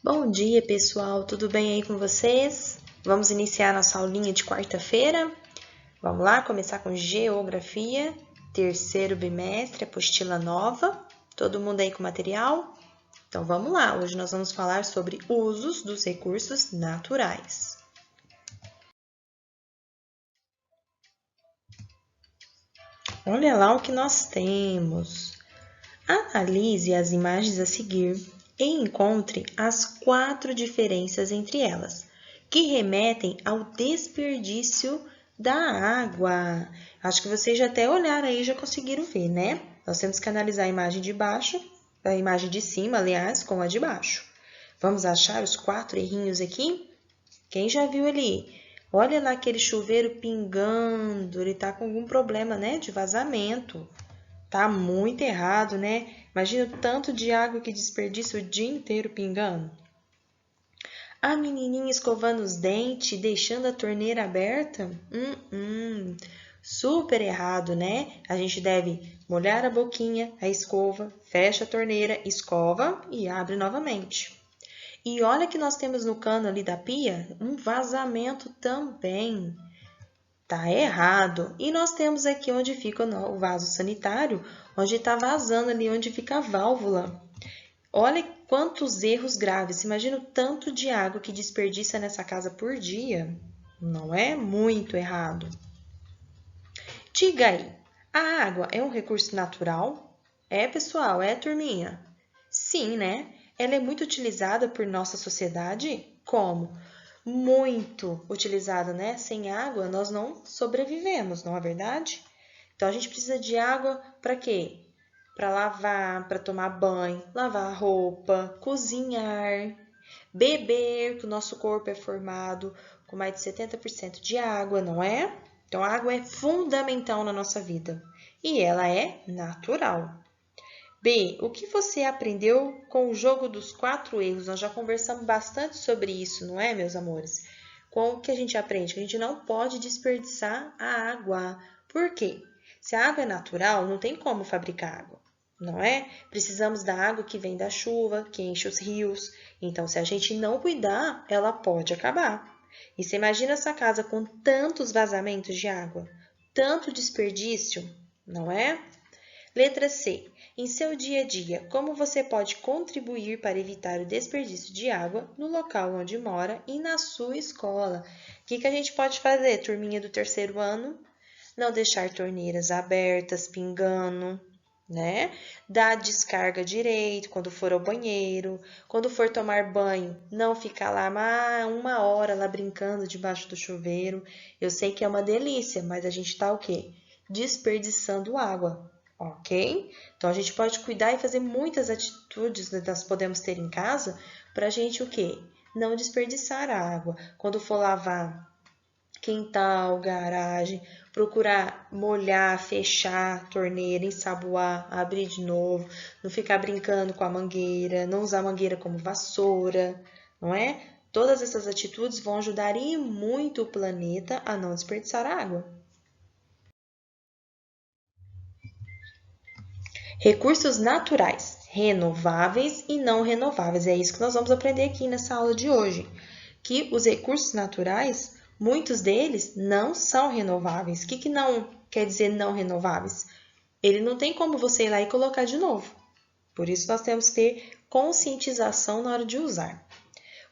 Bom dia, pessoal! Tudo bem aí com vocês? Vamos iniciar nossa aulinha de quarta-feira? Vamos lá, começar com Geografia, terceiro bimestre, apostila nova. Todo mundo aí com material? Então vamos lá, hoje nós vamos falar sobre usos dos recursos naturais. Olha lá o que nós temos. Analise as imagens a seguir e encontre as 4 diferenças entre elas, que remetem ao desperdício da água. Acho que vocês já até olharam aí e já conseguiram ver, né? Nós temos que analisar a imagem de baixo, a imagem de cima, aliás, com a de baixo. Vamos achar os 4 errinhos aqui? Quem já viu ali? Olha lá aquele chuveiro pingando, ele tá com algum problema, né, de vazamento. Tá muito errado, né? Imagina o tanto de água que desperdiça o dia inteiro pingando. A menininha escovando os dentes, deixando a torneira aberta? Super errado, né? A gente deve molhar a boquinha, a escova, fecha a torneira, escova e abre novamente. E olha que nós temos no cano ali da pia um vazamento também. Tá errado. E nós temos aqui onde fica o vaso sanitário, onde está vazando ali, onde fica a válvula. Olha quantos erros graves. Imagina o tanto de água que desperdiça nessa casa por dia. Não é muito errado. Diga aí, a água é um recurso natural? É, pessoal? É, turminha? Sim, né? Ela é muito utilizada por nossa sociedade? Como? Muito utilizada, né? Sem água, nós não sobrevivemos, não é verdade? Então, a gente precisa de água para quê? Para lavar, para tomar banho, lavar roupa, cozinhar, beber, que o nosso corpo é formado com mais de 70% de água, não é? Então, a água é fundamental na nossa vida e ela é natural. B, o que você aprendeu com o jogo dos 4 erros? Nós já conversamos bastante sobre isso, não é, meus amores? Com o que a gente aprende? Que a gente não pode desperdiçar a água. Por quê? Se a água é natural, não tem como fabricar água, não é? Precisamos da água que vem da chuva, que enche os rios. Então, se a gente não cuidar, ela pode acabar. E você imagina essa casa com tantos vazamentos de água, tanto desperdício, não é? Letra C. Em seu dia a dia, como você pode contribuir para evitar o desperdício de água no local onde mora e na sua escola? O que a gente pode fazer, turminha do terceiro ano? Não deixar torneiras abertas, pingando, né? Dar descarga direito quando for ao banheiro. Quando for tomar banho, não ficar lá uma hora lá brincando debaixo do chuveiro. Eu sei que é uma delícia, mas a gente tá o quê? Desperdiçando água. Ok? Então, a gente pode cuidar e fazer muitas atitudes que nós podemos ter em casa para a gente o quê? Não desperdiçar a água. Quando for lavar quintal, garagem, procurar molhar, fechar a torneira, ensaboar, abrir de novo, não ficar brincando com a mangueira, não usar a mangueira como vassoura, não é? Todas essas atitudes vão ajudar e muito o planeta a não desperdiçar água. Recursos naturais, renováveis e não renováveis. É isso que nós vamos aprender aqui nessa aula de hoje. Que os recursos naturais, muitos deles não são renováveis. O que não quer dizer não renováveis? Ele não tem como você ir lá e colocar de novo. Por isso, nós temos que ter conscientização na hora de usar.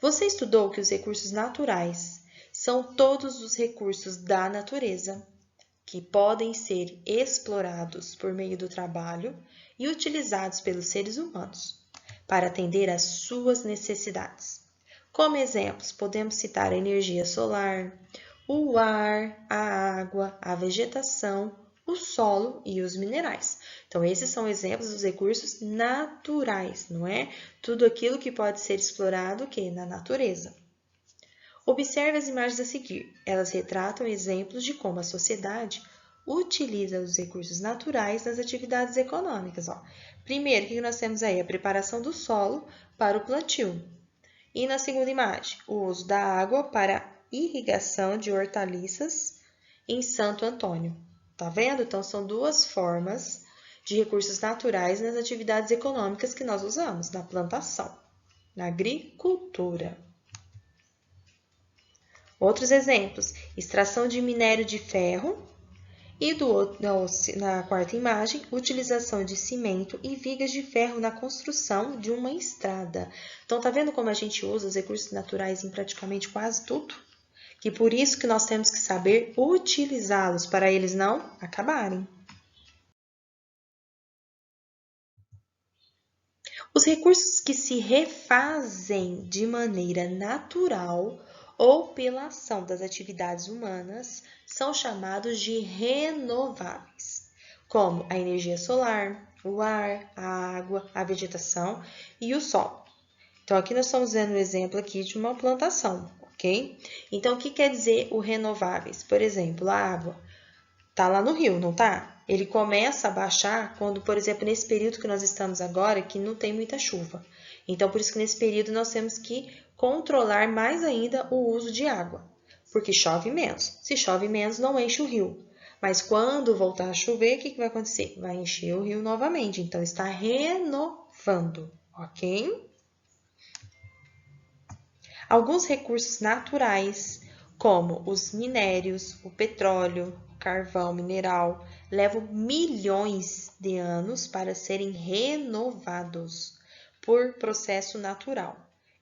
Você estudou que os recursos naturais são todos os recursos da natureza que podem ser explorados por meio do trabalho e utilizados pelos seres humanos para atender às suas necessidades. Como exemplos, podemos citar a energia solar, o ar, a água, a vegetação, o solo e os minerais. Então, esses são exemplos dos recursos naturais, não é? Tudo aquilo que pode ser explorado na natureza. Observe as imagens a seguir. Elas retratam exemplos de como a sociedade utiliza os recursos naturais nas atividades econômicas. Primeiro, o que nós temos aí? A preparação do solo para o plantio. E na segunda imagem, o uso da água para irrigação de hortaliças em Santo Antônio. Tá vendo? Então, são duas formas de recursos naturais nas atividades econômicas que nós usamos, na plantação. na agricultura. Outros exemplos, extração de minério de ferro e na quarta imagem, utilização de cimento e vigas de ferro na construção de uma estrada. Então, tá vendo como a gente usa os recursos naturais em praticamente quase tudo? Que por isso que nós temos que saber utilizá-los para eles não acabarem. Os recursos que se refazem de maneira natural ou pela ação das atividades humanas são chamados de renováveis, como a energia solar, o ar, a água, a vegetação e o sol. Então, aqui nós estamos vendo um exemplo aqui de uma plantação, ok? Então, o que quer dizer o renováveis? Por exemplo, a água está lá no rio, não está? Ele começa a baixar quando, por exemplo, nesse período que nós estamos agora, que não tem muita chuva. Então, por isso que nesse período nós temos que controlar mais ainda o uso de água, porque chove menos. Se chove menos, não enche o rio. Mas quando voltar a chover, o que vai acontecer? Vai encher o rio novamente. Então, está renovando, ok? Alguns recursos naturais, como os minérios, o petróleo, o carvão mineral, levam milhões de anos para serem renovados por processo natural.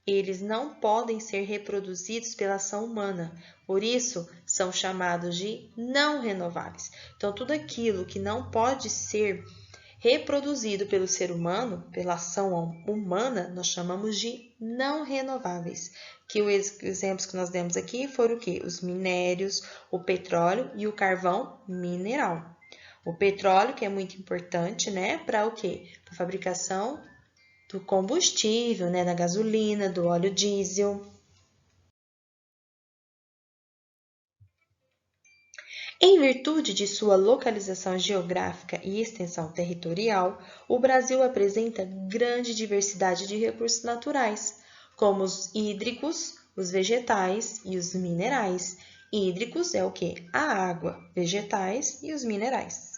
Eles não podem ser reproduzidos pela ação humana, por isso são chamados de não renováveis. Então, tudo aquilo que não pode ser reproduzido pelo ser humano, pela ação humana, nós chamamos de não renováveis. Que os exemplos que nós demos aqui foram o quê? Os minérios, o petróleo e o carvão mineral. O petróleo, que é muito importante, né? Para o quê? Para a fabricação do combustível, né? Da gasolina, do óleo diesel. Em virtude de sua localização geográfica e extensão territorial, o Brasil apresenta grande diversidade de recursos naturais, como os hídricos, os vegetais e os minerais. Hídricos é o quê? A água, vegetais e os minerais.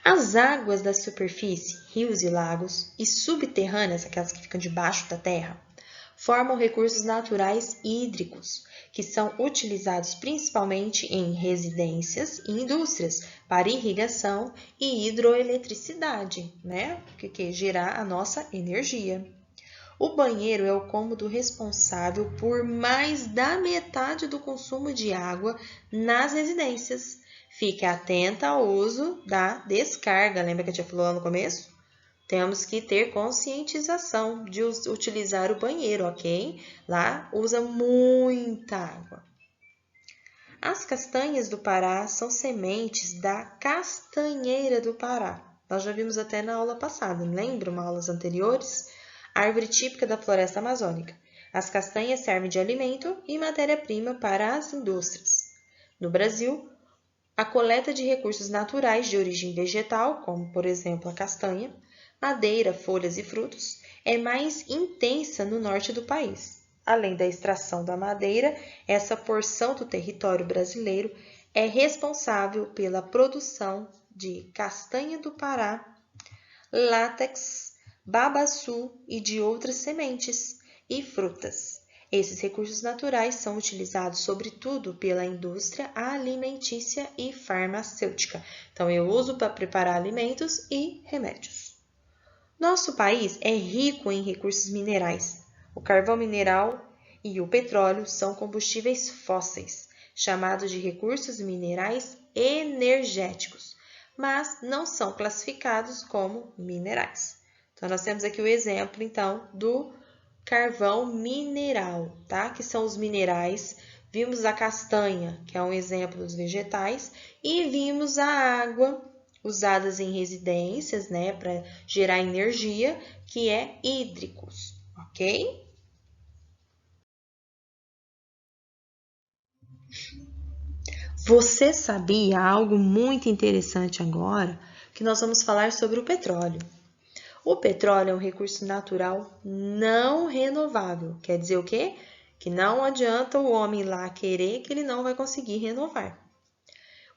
As águas da superfície, rios e lagos, e subterrâneas, aquelas que ficam debaixo da terra, formam recursos naturais hídricos, que são utilizados principalmente em residências e indústrias para irrigação e hidroeletricidade, né? Que gerar a nossa energia. O banheiro é o cômodo responsável por mais da metade do consumo de água nas residências. Fique atenta ao uso da descarga. Lembra que eu tinha falado lá no começo? Temos que ter conscientização de utilizar o banheiro, ok? Lá usa muita água. As castanhas do Pará são sementes da castanheira do Pará. Nós já vimos até na aula passada, lembra? Aulas anteriores? Árvore típica da floresta amazônica. As castanhas servem de alimento e matéria-prima para as indústrias. No Brasil, a coleta de recursos naturais de origem vegetal, como por exemplo a castanha, madeira, folhas e frutos, é mais intensa no norte do país. Além da extração da madeira, essa porção do território brasileiro é responsável pela produção de castanha do Pará, látex, babaçu e de outras sementes e frutas. Esses recursos naturais são utilizados sobretudo pela indústria alimentícia e farmacêutica. Então, eu uso para preparar alimentos e remédios. Nosso país é rico em recursos minerais. O carvão mineral e o petróleo são combustíveis fósseis, chamados de recursos minerais energéticos, mas não são classificados como minerais. Então, nós temos aqui o exemplo, então, do carvão mineral, tá? Que são os minerais. Vimos a castanha, que é um exemplo dos vegetais, e vimos a água, usadas em residências, né, para gerar energia, que é hídricos, ok? Você sabia algo muito interessante agora? Que nós vamos falar sobre o petróleo. O petróleo é um recurso natural não renovável. Quer dizer o quê? Que não adianta o homem lá querer que ele não vai conseguir renovar.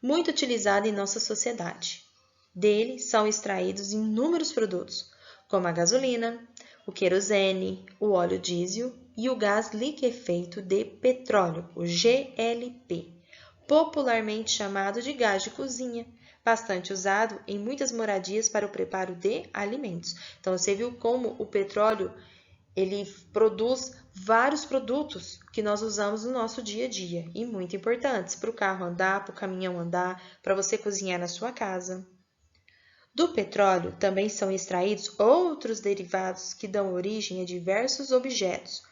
Muito utilizado em nossa sociedade. Dele são extraídos inúmeros produtos, como a gasolina, o querosene, o óleo diesel e o gás liquefeito de petróleo, o GLP, popularmente chamado de gás de cozinha, bastante usado em muitas moradias para o preparo de alimentos. Então, você viu como o petróleo ele produz vários produtos que nós usamos no nosso dia a dia e muito importantes para o carro andar, para o caminhão andar, para você cozinhar na sua casa. Do petróleo também são extraídos outros derivados que dão origem a diversos objetos,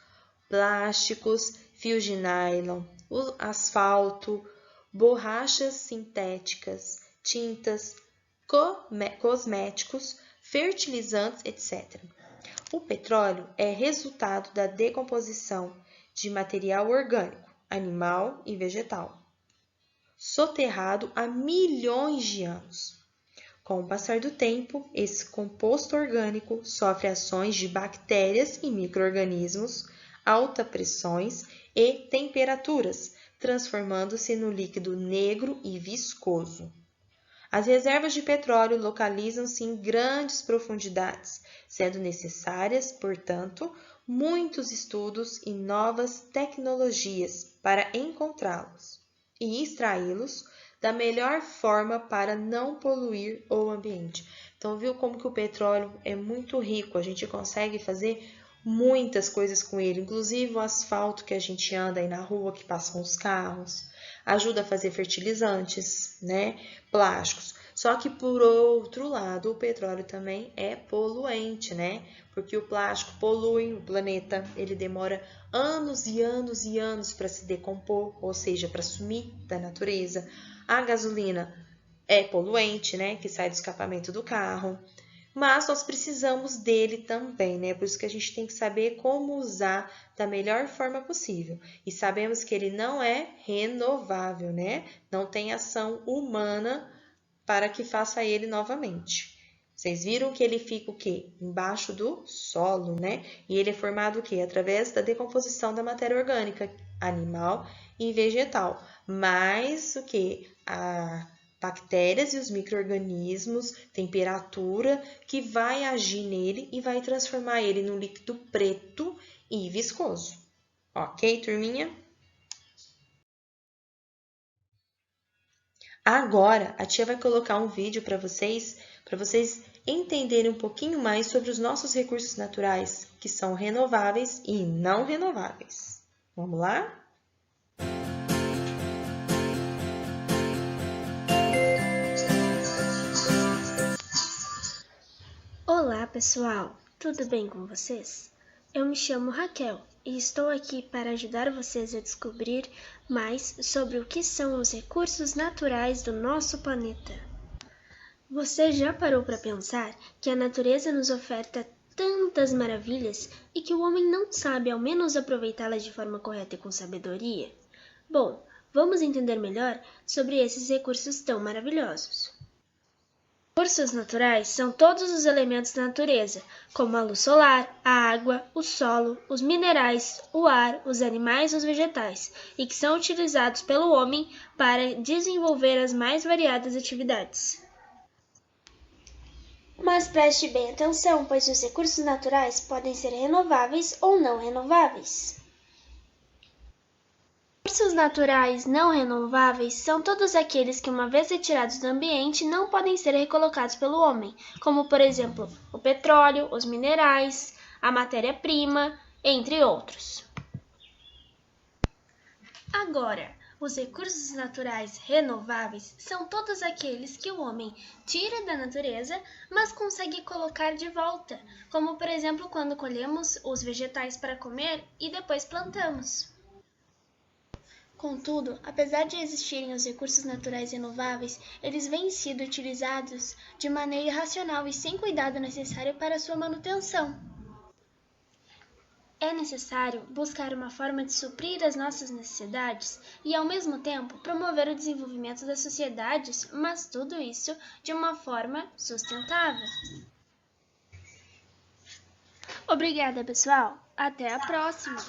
plásticos, fios de nylon, o asfalto, borrachas sintéticas, tintas, cosméticos, fertilizantes, etc. O petróleo é resultado da decomposição de material orgânico, animal e vegetal, soterrado há milhões de anos. Com o passar do tempo, esse composto orgânico sofre ações de bactérias e micro-organismos, altas pressões e temperaturas, transformando-se no líquido negro e viscoso. As reservas de petróleo localizam-se em grandes profundidades, sendo necessárias, portanto, muitos estudos e novas tecnologias para encontrá-los e extraí-los da melhor forma para não poluir o ambiente. Então, viu como que o petróleo é muito rico, a gente consegue fazer muitas coisas com ele, inclusive o asfalto que a gente anda aí na rua, que passam os carros, ajuda a fazer fertilizantes, né, plásticos. Só que, por outro lado, o petróleo também é poluente, né? Porque o plástico polui o planeta, ele demora anos e anos e anos para se decompor, ou seja, para sumir da natureza. A gasolina é poluente, né? Que sai do escapamento do carro. Mas nós precisamos dele também, né? Por isso que a gente tem que saber como usar da melhor forma possível. E sabemos que ele não é renovável, né? Não tem ação humana para que faça ele novamente. Vocês viram que ele fica o quê? Embaixo do solo, né? E ele é formado o quê? Através da decomposição da matéria orgânica, animal e vegetal. Mais o que? A bactérias e os micro-organismos, temperatura, que vai agir nele e vai transformar ele num líquido preto e viscoso. Ok, turminha? Agora, a tia vai colocar um vídeo para vocês entenderem um pouquinho mais sobre os nossos recursos naturais, que são renováveis e não renováveis. Vamos lá? Olá, pessoal! Tudo bem com vocês? Eu me chamo Raquel e estou aqui para ajudar vocês a descobrir mais sobre o que são os recursos naturais do nosso planeta. Você já parou para pensar que a natureza nos oferta tantas maravilhas e que o homem não sabe ao menos aproveitá-las de forma correta e com sabedoria? Bom, vamos entender melhor sobre esses recursos tão maravilhosos. Recursos naturais são todos os elementos da natureza, como a luz solar, a água, o solo, os minerais, o ar, os animais e os vegetais, e que são utilizados pelo homem para desenvolver as mais variadas atividades. Mas preste bem atenção, pois os recursos naturais podem ser renováveis ou não renováveis. Recursos naturais não renováveis são todos aqueles que, uma vez retirados do ambiente, não podem ser recolocados pelo homem, como, por exemplo, o petróleo, os minerais, a matéria-prima, entre outros. Agora, os recursos naturais renováveis são todos aqueles que o homem tira da natureza, mas consegue colocar de volta, como, por exemplo, quando colhemos os vegetais para comer e depois plantamos. Contudo, apesar de existirem os recursos naturais renováveis, eles vêm sido utilizados de maneira irracional e sem cuidado necessário para sua manutenção. É necessário buscar uma forma de suprir as nossas necessidades e, ao mesmo tempo, promover o desenvolvimento das sociedades, mas tudo isso de uma forma sustentável. Obrigada, pessoal! Até a próxima!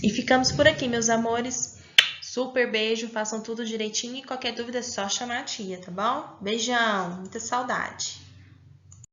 E ficamos por aqui, meus amores. Super beijo, façam tudo direitinho e qualquer dúvida é só chamar a tia, tá bom? Beijão, muita saudade.